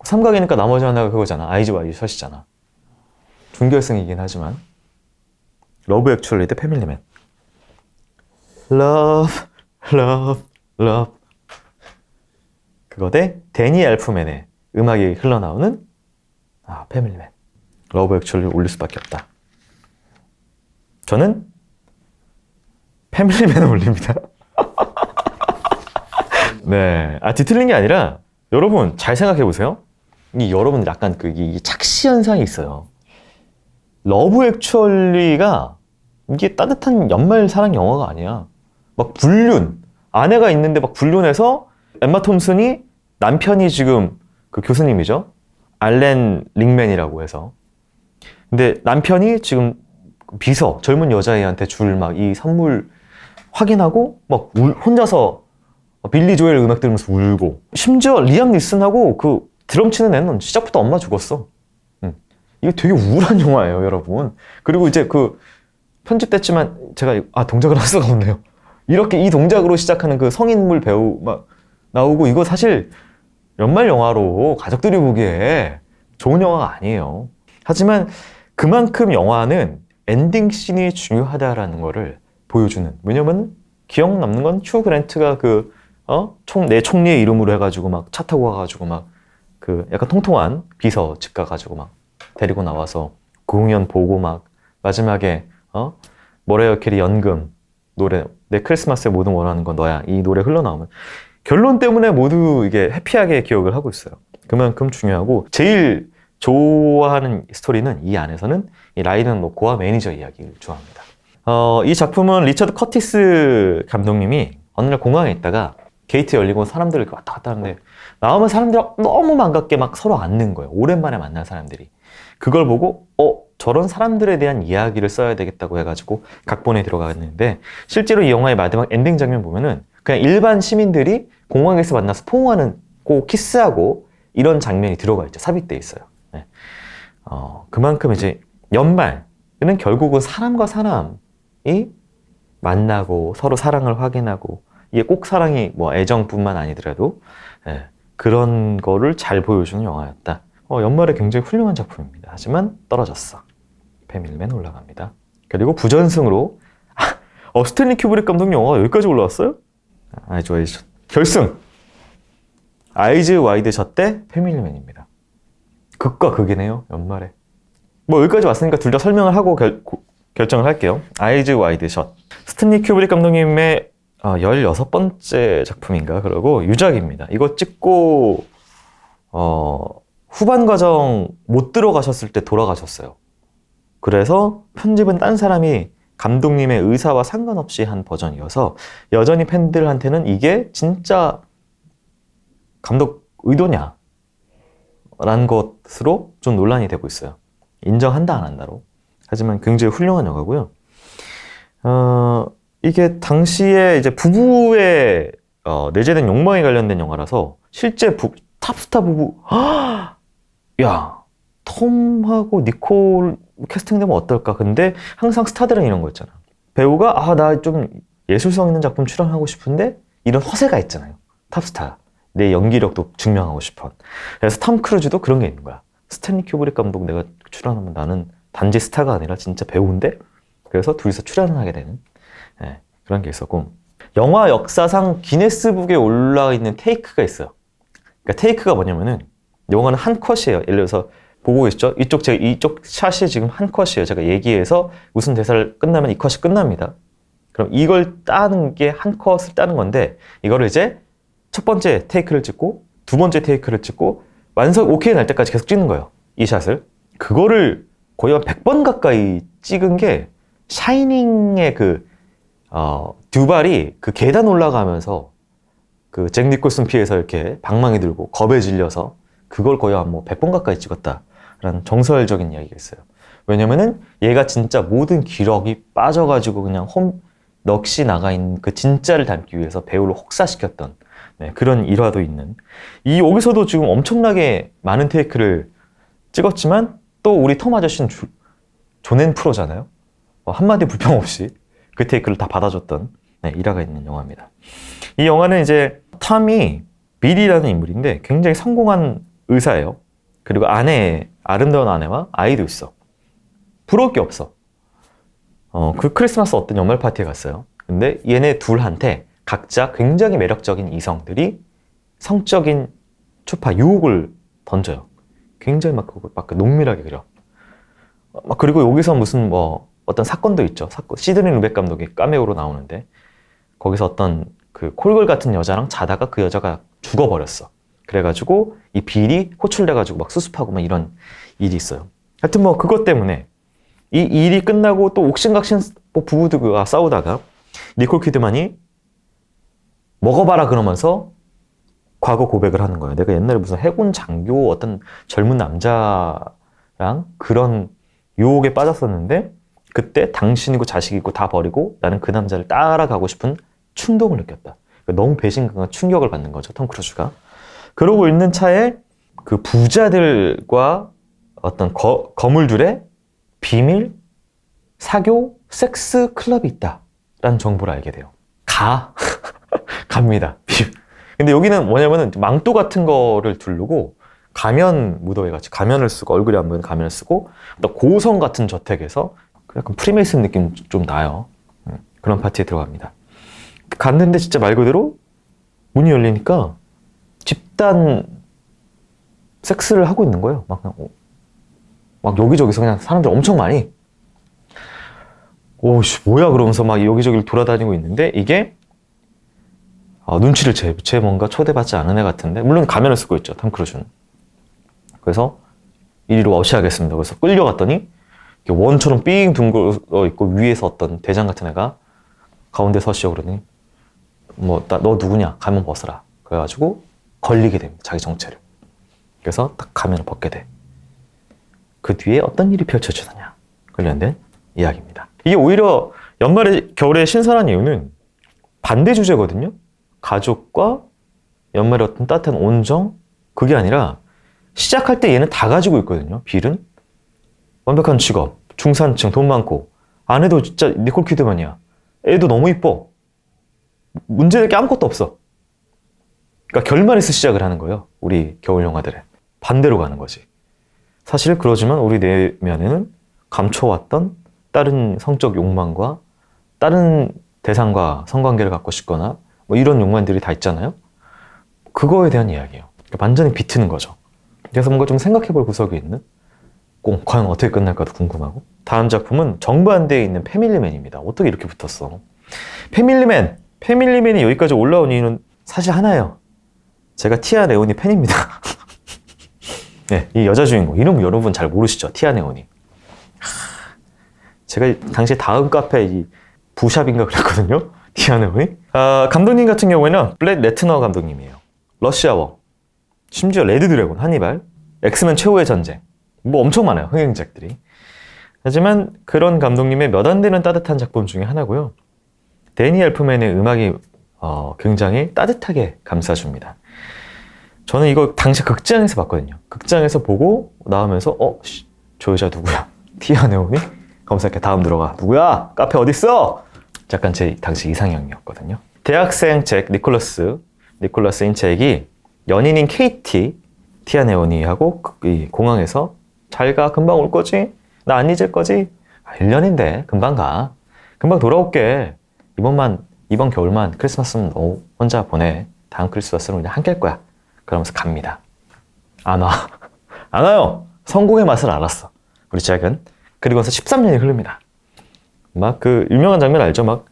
3강이니까 나머지 하나가 그거잖아. 아이즈 와이드 샷이잖아. 준결승이긴 하지만 러브 액츄얼리 대 패밀리맨. 러브 그거 대 데니 엘프맨의 음악이 흘러나오는 패밀리맨. 러브 액츄얼리 올릴 수밖에 없다. 저는 패밀리맨을 올립니다. 네, 뒤틀린 게 아니라 여러분 잘 생각해 보세요. 여러분 약간 이 착시 현상이 있어요. 러브 액츄얼리가 이게 따뜻한 연말 사랑 영화가 아니야. 막 불륜, 아내가 있는데 막 불륜해서 엠마 톰슨이 남편이 지금 그 교수님이죠. 알렌 링맨이라고 해서. 근데 남편이 지금 젊은 여자애한테 줄 막 이 선물 확인하고 막 혼자서 빌리 조엘 음악 들으면서 울고, 심지어 리암 니슨하고 그 드럼 치는 애는 시작부터 엄마 죽었어. 이게 되게 우울한 영화예요, 여러분. 그리고 이제 그 편집됐지만 제가 동작을 할 수가 없네요. 이렇게 이 동작으로 시작하는 그 성인물 배우 막 나오고, 이거 사실 연말 영화로 가족들이 보기에 좋은 영화가 아니에요. 하지만 그만큼 영화는 엔딩씬이 중요하다라는 거를 보여주는. 왜냐면 기억 남는 건 휴 그랜트가 내 총리의 이름으로 해가지고 막 차 타고 가가지고 막 그 약간 통통한 비서 집 가가지고 막 데리고 나와서 공연 보고 막 마지막에 머라이어 캐리 연금 노래, 내 크리스마스에 모든 원하는 건 너야, 이 노래 흘러나오면 결론 때문에 모두 이게 해피하게 기억을 하고 있어요. 그만큼 중요하고, 제일 좋아하는 스토리는 이 안에서는 이 라이언 로코와 매니저 이야기를 좋아합니다. 이 작품은 리처드 커티스 감독님이 어느 날 공항에 있다가 게이트 열리고 사람들 이렇게 왔다 갔다 하는데 나오면 사람들이 너무 반갑게 막 서로 앉는 거예요. 오랜만에 만난 사람들이. 그걸 보고 저런 사람들에 대한 이야기를 써야 되겠다고 해가지고 각본에 들어갔는데, 실제로 이 영화의 마지막 엔딩 장면 보면은 그냥 일반 시민들이 공항에서 만나서 포옹하고 키스하고 이런 장면이 들어가 있죠. 삽입돼 있어요. 네. 그만큼 이제 연말은 결국은 사람과 사람이 만나고 서로 사랑을 확인하고, 이게 꼭 사랑이 뭐 애정뿐만 아니더라도 그런 거를 잘 보여주는 영화였다. 연말에 굉장히 훌륭한 작품입니다. 하지만 떨어졌어. 패밀리맨 올라갑니다. 그리고 부전승으로 스탠리 큐브릭 감독 영화가 여기까지 올라왔어요? 아이즈 와이드 샷. 결승! 아이즈 와이드 샷 대 패밀리맨입니다. 극과 극이네요, 연말에. 뭐 여기까지 왔으니까 둘 다 설명을 하고 결정을 할게요. 아이즈 와이드 샷. 스탠리 큐브릭 감독님의 16번째 작품인가? 그러고 유작입니다. 이거 찍고 후반 과정 못 들어가셨을 때 돌아가셨어요. 그래서 편집은 딴 사람이 감독님의 의사와 상관없이 한 버전이어서 여전히 팬들한테는 이게 진짜 감독 의도냐? 라는 것으로 좀 논란이 되고 있어요. 인정한다 안 한다로. 하지만 굉장히 훌륭한 영화고요. 이게 당시에 이제 부부의 내재된 욕망에 관련된 영화라서 실제 탑스타 부부, 야, 톰하고 니콜 캐스팅되면 어떨까? 근데 항상 스타들은 이런 거 있잖아. 배우가 나 좀 예술성 있는 작품 출연하고 싶은데 이런 허세가 있잖아요. 탑스타. 내 연기력도 증명하고 싶어. 그래서 톰 크루즈도 그런 게 있는 거야. 스탠리 큐브릭 감독 내가 출연하면 나는 단지 스타가 아니라 진짜 배우인데? 그래서 둘이서 출연을 하게 되는 그런 게 있었고, 영화 역사상 기네스북에 올라와 있는 테이크가 있어요. 그러니까 테이크가 뭐냐면은 영화는 한 컷이에요. 예를 들어서 보고 있죠? 이쪽 샷이 지금 한 컷이에요. 제가 얘기해서 무슨 대사를 끝나면 이 컷이 끝납니다. 그럼 이걸 따는 게 한 컷을 따는 건데, 이거를 이제 첫 번째 테이크를 찍고, 두 번째 테이크를 찍고, 완성 오케이 날 때까지 계속 찍는 거예요. 이 샷을. 그거를 거의 한 100번 가까이 찍은 게, 샤이닝의 두 발이 그 계단 올라가면서 그 잭 니콜슨 피해서 이렇게 방망이 들고 겁에 질려서 그걸 거의 한 100번 가까이 찍었다라는 정설적인 이야기가 있어요. 왜냐면은 얘가 진짜 모든 기력이 빠져가지고 그냥 넋이 나가 있는 그 진짜를 담기 위해서 배우를 혹사시켰던 그런 일화도 있는, 여기서도 지금 엄청나게 많은 테이크를 찍었지만 또 우리 톰 아저씨는 존앤 프로잖아요. 한마디 불평 없이 그 테이크를 다 받아줬던 일화가 있는 영화입니다. 이 영화는 이제 톰이 빌이라는 인물인데 굉장히 성공한 의사예요. 그리고 아름다운 아내와 아이도 있어. 부러울 게 없어. 그 크리스마스 어떤 연말 파티에 갔어요. 근데 얘네 둘한테 각자 굉장히 매력적인 이성들이 성적인 추파, 유혹을 던져요. 굉장히 막 농밀하게 그려. 그리고 여기서 무슨 어떤 사건도 있죠. 시드니 루백 감독이 카메오로 나오는데, 거기서 어떤 그 콜걸 같은 여자랑 자다가 그 여자가 죽어버렸어. 그래가지고 이 빌이 호출돼가지고 막 수습하고 막 이런 일이 있어요. 하여튼 그것 때문에 이 일이 끝나고 또 옥신각신 부부가 싸우다가 니콜 키드만이 먹어봐라 그러면서 과거 고백을 하는 거예요. 내가 옛날에 무슨 해군 장교 어떤 젊은 남자랑 그런 유혹에 빠졌었는데, 그때 당신이고 자식이고 다 버리고 나는 그 남자를 따라가고 싶은 충동을 느꼈다. 너무 배신감과 충격을 받는 거죠, 톰 크루즈가. 그러고 있는 차에 그 부자들과 어떤 거물들의 비밀 사교 섹스 클럽이 있다라는 정보를 알게 돼요. 갑니다. 근데 여기는 뭐냐면은 망토 같은 거를 두르고 가면 무더위 같이 가면을 쓰고, 얼굴이 안 보이는 가면을 쓰고, 또 고성 같은 저택에서 약간 프리메이슨 느낌 좀 나요. 그런 파티에 들어갑니다. 갔는데 진짜 말 그대로 문이 열리니까 집단 섹스를 하고 있는 거예요. 막 여기저기서 그냥 사람들 엄청 많이. 오씨 뭐야 그러면서 막 여기저기를 돌아다니고 있는데, 이게 눈치를 쟤 뭔가 초대받지 않은 애 같은데, 물론 가면을 쓰고 있죠, 톰 크루즈는. 그래서 이리로 와우치하겠습니다. 그래서 끌려갔더니 원처럼 삥 둥글어 있고 위에서 어떤 대장 같은 애가 가운데 서시오 그러더니 너 누구냐? 가면 벗어라. 그래가지고 걸리게 됩니다. 자기 정체를. 그래서 딱 가면을 벗게 돼. 그 뒤에 어떤 일이 펼쳐지느냐 관련된 이야기입니다. 이게 오히려 연말에 겨울에 신선한 이유는 반대 주제거든요. 가족과 연말에 어떤 따뜻한 온정, 그게 아니라 시작할 때 얘는 다 가지고 있거든요. 빌은 완벽한 직업, 중산층, 돈 많고, 아내도 진짜 니콜 키드만이야. 애도 너무 이뻐. 문제될 게 아무것도 없어. 그러니까 결말에서 시작을 하는 거예요. 우리 겨울 영화들에. 반대로 가는 거지. 사실 그러지만 우리 내면에는 감춰왔던 다른 성적 욕망과 다른 대상과 성관계를 갖고 싶거나 이런 욕망들이 다 있잖아요. 그거에 대한 이야기예요. 그러니까 완전히 비트는 거죠. 그래서 뭔가 좀 생각해볼 구석이 있는, 꼭 과연 어떻게 끝날까도 궁금하고. 다음 작품은 정반대에 있는 패밀리맨입니다. 어떻게 이렇게 붙었어? 패밀리맨이 여기까지 올라온 이유는 사실 하나예요. 제가 티아 레오니 팬입니다. 네, 이 여자 주인공 이름 여러분 잘 모르시죠? 티아 레오니. 제가 당시 다음 카페 이 부샵인가 그랬거든요. 티아 레오니. 감독님 같은 경우에는 블랙 레트너 감독님이에요. 러시아워, 심지어 레드 드래곤, 하니발, 엑스맨 최후의 전쟁, 엄청 많아요, 흥행작들이. 하지만 그런 감독님의 몇 안 되는 따뜻한 작품 중에 하나고요. 데니 엘프맨의 음악이 굉장히 따뜻하게 감싸줍니다. 저는 이거 당시 극장에서 봤거든요. 극장에서 보고 나오면서 저 여자 누구야? 티아 레오니? 검색해 다음 들어가. 누구야? 카페 어딨어? 약간 제 당시 이상형이었거든요. 대학생 잭 니콜라스인 잭이 연인인 케이티 티아 레오니하고 이 공항에서 잘 가, 금방 올 거지? 나 안 잊을 거지? 1년인데 금방 가. 금방 돌아올게. 이번 겨울만 크리스마스는 너 혼자 보내. 다음 크리스마스는 그냥 함께 할 거야. 그러면서 갑니다. 안 와요. 성공의 맛을 알았어. 우리 잭은. 그리고 나서 13년이 흐릅니다. 막 그 유명한 장면 알죠? 막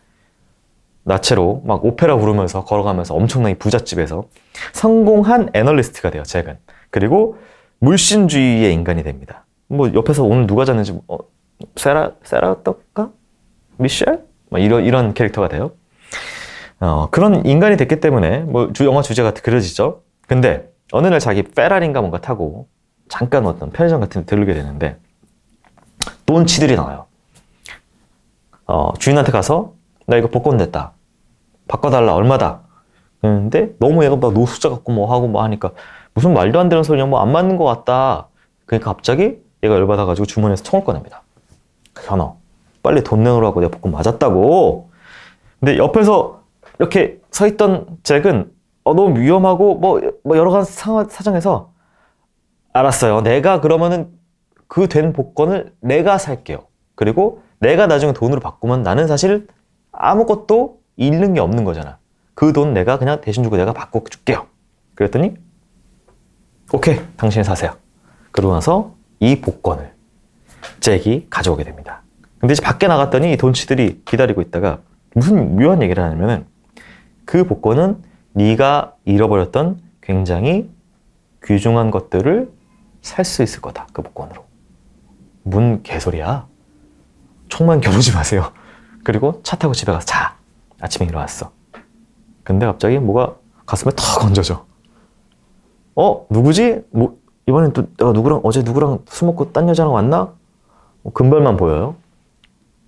나체로 막 오페라 부르면서 걸어가면서 엄청나게 부잣집에서 성공한 애널리스트가 돼요, 잭은. 그리고 물신주의의 인간이 됩니다. 뭐 옆에서 오늘 누가 잤는지 세라떡가? 미셸? 막 이런 캐릭터가 돼요. 그런 인간이 됐기 때문에 뭐 영화 주제가 그려지죠. 근데 어느 날 자기 페라리인가 뭔가 타고 잠깐 어떤 편의점 같은 데 들르게 되는데 돈치들이 나와요. 주인한테 가서 나 이거 복권 냈다. 바꿔달라. 얼마다. 그런데 너무 얘가 막 노숙자 같고 뭐 하고 뭐 하니까 무슨 말도 안 되는 소리냐 뭐 안 맞는 것 같다. 그러니까 갑자기 얘가 열받아가지고 주머니에서 총을 꺼냅니다. 현아 빨리 돈 내놓으라고 내가 복권 맞았다고. 근데 옆에서 이렇게 서 있던 잭은 너무 위험하고 뭐 여러 가지 사정에서 알았어요. 내가 그러면은 그 된 복권을 내가 살게요. 그리고 내가 나중에 돈으로 바꾸면 나는 사실 아무것도 잃는 게 없는 거잖아. 그 돈 내가 그냥 대신 주고 내가 바꿔줄게요. 그랬더니 오케이 당신이 사세요. 그러고 나서 이 복권을 잭이 가져오게 됩니다. 근데 이제 밖에 나갔더니 이 돈치들이 기다리고 있다가 무슨 묘한 얘기를 하냐면은 그 복권은 네가 잃어버렸던 굉장히 귀중한 것들을 살 수 있을 거다. 그 복권으로. 뭔 개소리야. 총만 겨누지 마세요. 그리고 차 타고 집에 가서 자. 아침에 일어났어. 근데 갑자기 뭐가 가슴에 턱 얹어져. 누구지? 뭐 이번엔 또 내가 어제 누구랑 술 먹고 딴 여자랑 왔나? 금발만 보여요.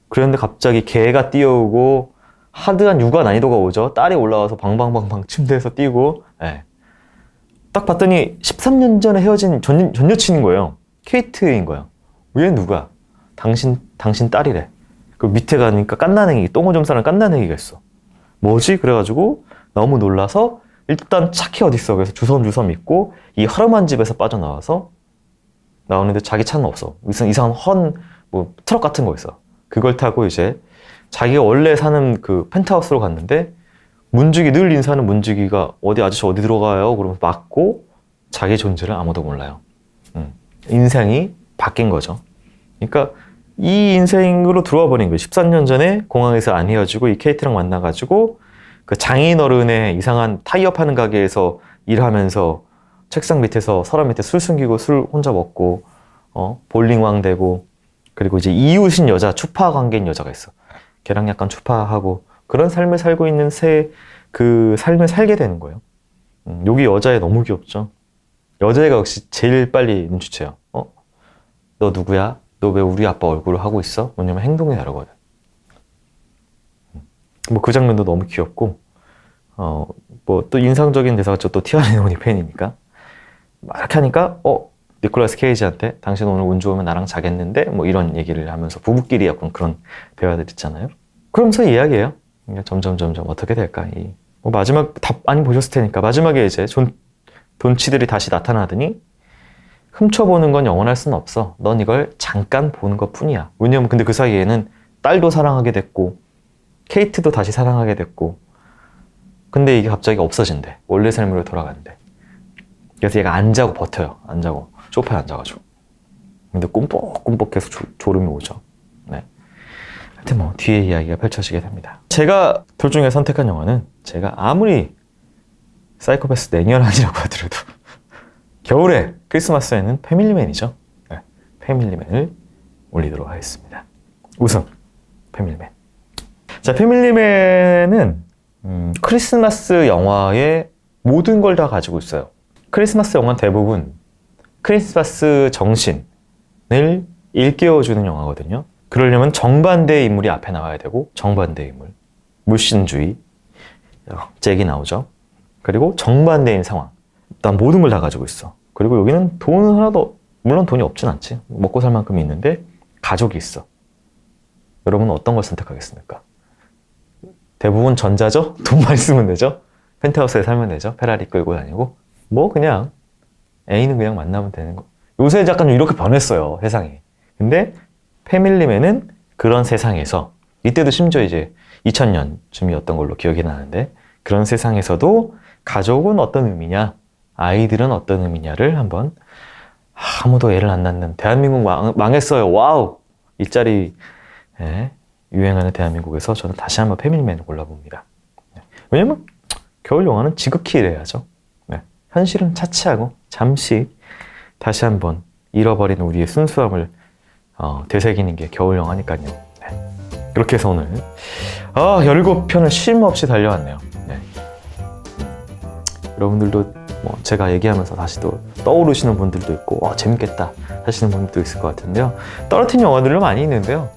그런데 갑자기 개가 뛰어오고 하드한 육아 난이도가 오죠. 딸이 올라와서 방방방방 침대에서 뛰고. 네. 딱 봤더니 13년 전에 헤어진 전 여친인 거예요. 케이트인 거예요. 얘 누가? 당신 딸이래. 그 밑에 가니까 깐난애기, 똥오줌 싸는 깐난애기가 있어. 뭐지? 그래가지고 너무 놀라서 일단 차키 어딨어? 그래서 주섬주섬 입고 이 허름한 집에서 빠져나와서 나오는데 자기 차는 없어. 무슨 이상한 뭐 트럭 같은 거 있어. 그걸 타고 이제 자기가 원래 사는 그 펜트하우스로 갔는데 문지기 늘 인사하는 문지기가 아저씨 어디 들어가요? 그러면서 막고 자기 존재를 아무도 몰라요. 인생이 바뀐 거죠. 그러니까 이 인생으로 들어와 버린 거예요. 13년 전에 공항에서 안 헤어지고 이 케이트랑 만나가지고 그 장인어른의 이상한 타이어 파는 가게에서 일하면서 책상 밑에서 서랍 밑에 술 숨기고 술 혼자 먹고 볼링왕 되고 그리고 이제 이웃인 여자, 추파 관계인 여자가 있어. 걔랑 약간 추파하고 그런 삶을 살고 있는 그 삶을 살게 되는 거예요. 여기 여자애 너무 귀엽죠. 여자애가 역시 제일 빨리 눈치채요. 너 누구야? 너 왜 우리 아빠 얼굴을 하고 있어? 왜냐면 행동이 다르거든. 뭐 그 장면도 너무 귀엽고 뭐 또 인상적인 대사가 또 티아 레오니 팬이니까 막 이렇게 하니까 니콜라스 케이지한테 당신 오늘 운 좋으면 나랑 자겠는데 뭐 이런 얘기를 하면서 부부끼리 약간 그런 대화들 있잖아요. 그러면서 이야기해요. 점점 어떻게 될까? 뭐 마지막 다 많이 보셨을 테니까 마지막에 이제 돈치들이 다시 나타나더니 훔쳐보는 건 영원할 수는 없어. 넌 이걸 잠깐 보는 것 뿐이야. 왜냐면 근데 그 사이에는 딸도 사랑하게 됐고 케이트도 다시 사랑하게 됐고 근데 이게 갑자기 없어진대. 원래 삶으로 돌아간대. 그래서 얘가 안 자고 버텨요. 안 자고 소파에 앉아가지고. 근데 꿈뻑꿈뻑 계속 졸음이 오죠. 네. 하여튼 뭐 뒤에 이야기가 펼쳐지게 됩니다. 제가 둘 중에 선택한 영화는 제가 아무리 사이코패스 내년아니라고 하더라도 겨울에 크리스마스에는 패밀리맨이죠. 네. 패밀리맨을 올리도록 하겠습니다. 우승 패밀리맨. 자, 패밀리맨은 크리스마스 영화의 모든 걸 다 가지고 있어요. 크리스마스 영화는 대부분 크리스마스 정신을 일깨워주는 영화거든요. 그러려면 정반대의 인물이 앞에 나와야 되고 정반대의 인물, 물신주의, 잭이 나오죠. 그리고 정반대인 상황. 일단 모든 걸 다 가지고 있어. 그리고 여기는 돈 하나도, 물론 돈이 없진 않지. 먹고 살 만큼 있는데 가족이 있어. 여러분은 어떤 걸 선택하겠습니까? 대부분 전자죠? 돈 많이 쓰면 되죠? 펜트하우스에 살면 되죠? 페라리 끌고 다니고 뭐 그냥 애인은 그냥 만나면 되는 거. 요새 약간 이렇게 변했어요, 세상이. 근데 패밀리맨은 그런 세상에서 이때도 심지어 이제 2000년쯤이었던 걸로 기억이 나는데 그런 세상에서도 가족은 어떤 의미냐, 아이들은 어떤 의미냐를 한번 아무도 애를 안 낳는 대한민국 망했어요. 와우! 이 짤이 유행하는 대한민국에서 저는 다시 한번 패밀리맨을 골라봅니다. 왜냐면 겨울 영화는 지극히 이래야죠. 현실은 차치하고 잠시 다시 한번 잃어버린 우리의 순수함을 되새기는 게 겨울 영화니까요. 그렇게 해서 오늘 17편을 쉼 없이 달려왔네요. 여러분들도 뭐 제가 얘기하면서 다시 또 떠오르시는 분들도 있고 재밌겠다 하시는 분들도 있을 것 같은데요. 떨어뜨린 영화들도 많이 있는데요.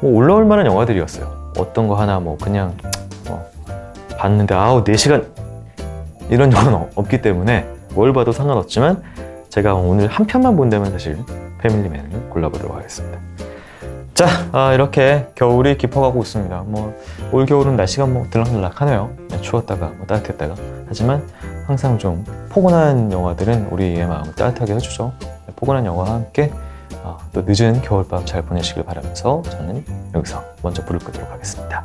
뭐 올라올 만한 영화들이었어요. 어떤 거 하나 뭐 그냥 봤는데 4시간 이런 영화는 없기 때문에 뭘 봐도 상관없지만 제가 오늘 한 편만 본다면 사실 패밀리맨을 골라보도록 하겠습니다. 자, 이렇게 겨울이 깊어가고 있습니다. 올 겨울은 날씨가 들락날락하네요. 추웠다가 따뜻했다가. 하지만 항상 좀 포근한 영화들은 우리의 마음을 따뜻하게 해주죠. 포근한 영화와 함께 또 늦은 겨울밤 잘 보내시길 바라면서 저는 여기서 먼저 불을 끄도록 하겠습니다.